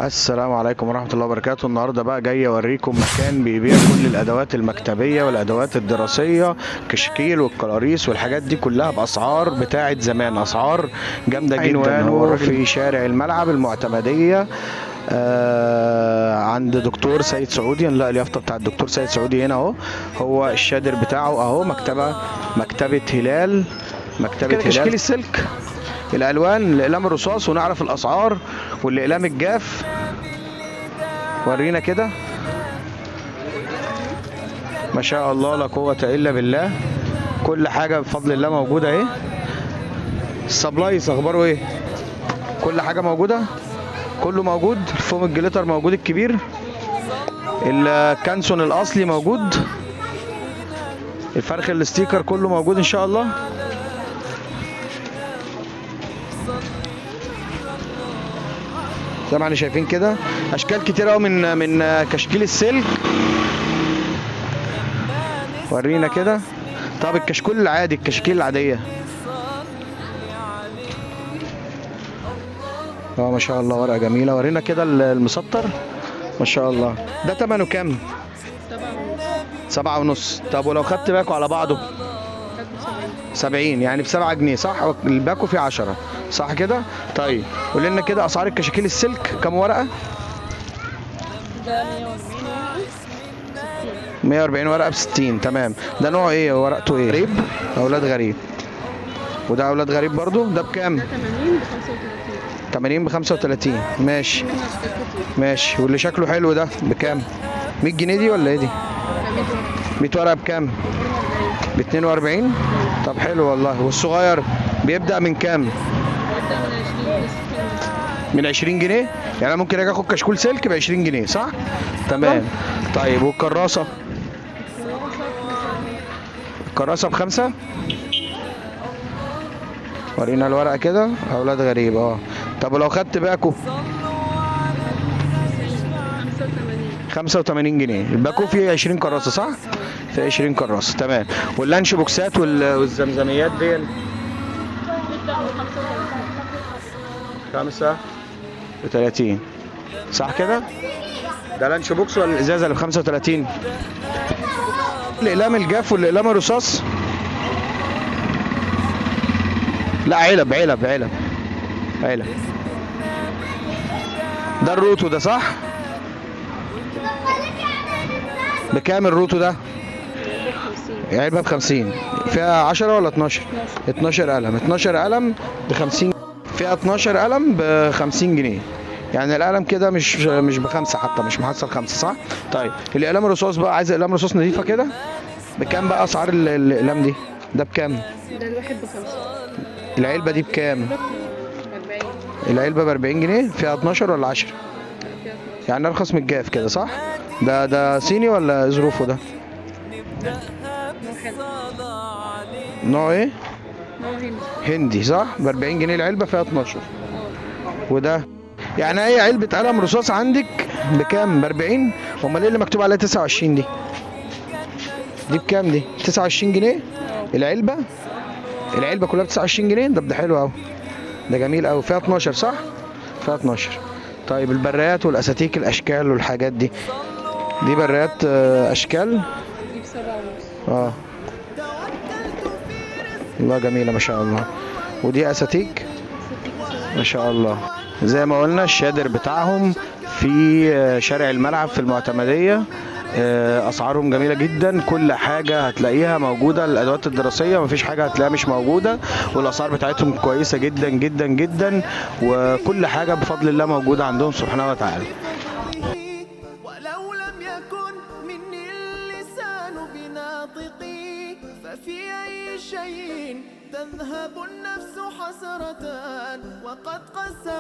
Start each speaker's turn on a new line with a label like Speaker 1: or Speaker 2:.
Speaker 1: السلام عليكم ورحمة الله وبركاته. النهاردة بقى جاي اوريكم مكان بيبيع كل الادوات المكتبية والادوات الدراسية، كشكيل والكراريس والحاجات دي كلها باسعار بتاعت زمان، اسعار جامدة جدا. عنوانه في شارع الملعب المعتمدية، عند دكتور سيد سعودي. لا، اليافطة بتاع الدكتور سيد سعودي هنا اهو، هو الشادر بتاعه اهو، مكتبة هلال، مكتبة هلال. كشكيل السلك، الالوان، الاقلام الرصاص، ونعرف الاسعار والاقلام الجاف. ورينا كده، ما شاء الله لا قوة الا بالله، كل حاجة بفضل الله موجودة اهي. السبلايز اخباره ايه؟ كل حاجة موجودة، كله موجود. الفوم الجليتر موجود الكبير، الكانسون الاصلي موجود، الفرخ الستيكر كله موجود ان شاء الله. زي ما احنا شايفين كده، اشكال كتير قوي من كشكيل السلك. ورينا كده. طب الكشكول العادي، الكشكيل العاديه، ما شاء الله، ورقه جميله. ورينا كده المسطر، ما شاء الله. ده ثمنه كام؟ 7.5. طب ولو خدت باكو على بعضه 70، يعني ب7 جنيه صح؟ الباكو فيه 10 صح كده؟ طيب قول لنا كده اسعار الكشاكيل السلك، كام ورقه؟
Speaker 2: ده
Speaker 1: 140 ورقه ب60. تمام. ده نوعه ايه؟ ورقته ايه؟ غريب، اولاد غريب. وده اولاد غريب برضو، ده بكام؟
Speaker 2: ده 80 ب 35.
Speaker 1: 80 ب 35. ماشي ماشي. واللي شكله حلو ده بكام؟ 100 جنيه دي ولا ايه دي؟ 100 ورقه بكام؟ ب 42. طب حلو والله. والصغير بيبدأ من كام؟
Speaker 2: بيبدأ من 20 بس.
Speaker 1: من 20 جنيه. يعني انا ممكن اجي اخد كشكول سلك ب 20 جنيه صح؟ تمام. طيب والكراسه؟ الكراسه بخمسة. ورينا الورقه كده، اولاد غريب اه. طب ولو خدت باكو؟ 85 جنيه. الباكو فيه 20 كراسه صح؟ فيه 20 كراسه. تمام. واللانش بوكسات والزمزميات دي؟
Speaker 2: بيبدأ من 35.
Speaker 1: 35 صح كده؟ ده لانش بوكس ولا الازازه اللي ب 35؟ الاقلام الجاف والاقلام الرصاص؟ لا، علب علب علب علب. ده الروتو ده صح؟ بكام الروتو ده؟ علبه ب 50. فيها 10 ولا 12؟ 12 قلم. 12 قلم ب 50. فيها 12 قلم ب 50 جنيه. يعني القلم كده مش بخمسه حتى، مش محصل خمسه صح؟ طيب الاقلام الرصاص بقى، عايز اقلام رصاص نظيفه كده، بكام بقى اسعار الاقلام دي؟ ده بكام؟
Speaker 2: ده الواحد ب5.
Speaker 1: العلبه دي بكام؟
Speaker 2: ب 40.
Speaker 1: العلبه ب 40 جنيه. فيها 12 ولا 10؟ يعني ارخص من الجاف كده صح؟ ده صيني ولا ظروفه ده؟ نوع ايه؟
Speaker 2: نوع هندي.
Speaker 1: هندي صح؟ ب 40 جنيه العلبه، فيها 12. وده يعني اي علبه قلم رصاص عندك بكام؟ ب 40. امال ايه اللي مكتوب عليها 29 دي؟ دي بكام دي؟ 29 جنيه العلبه. العلبه كلها ب 29 جنيه. ده حلو قوي، ده جميل قوي. فيها 12 صح؟ فيها 12. طيب البرايات والاساتيك الاشكال والحاجات دي، دي برايات اشكال
Speaker 2: دي ب7.5.
Speaker 1: اه. الله جميله ما شاء الله. ودي اساتيك ما شاء الله. زي ما قلنا الشادر بتاعهم في شارع الملعب في المعتمدية. اسعارهم جميله جدا، كل حاجه هتلاقيها موجوده. الادوات الدراسيه مفيش حاجه هتلاقيها مش موجوده، والاسعار بتاعتهم كويسه جدا جدا جدا، وكل حاجه بفضل الله موجوده عندهم سبحانه وتعالى.
Speaker 3: ولو لم يكن مني اللسان بناطقي ففي أي شيء تذهب النفس حسرة وقد قسى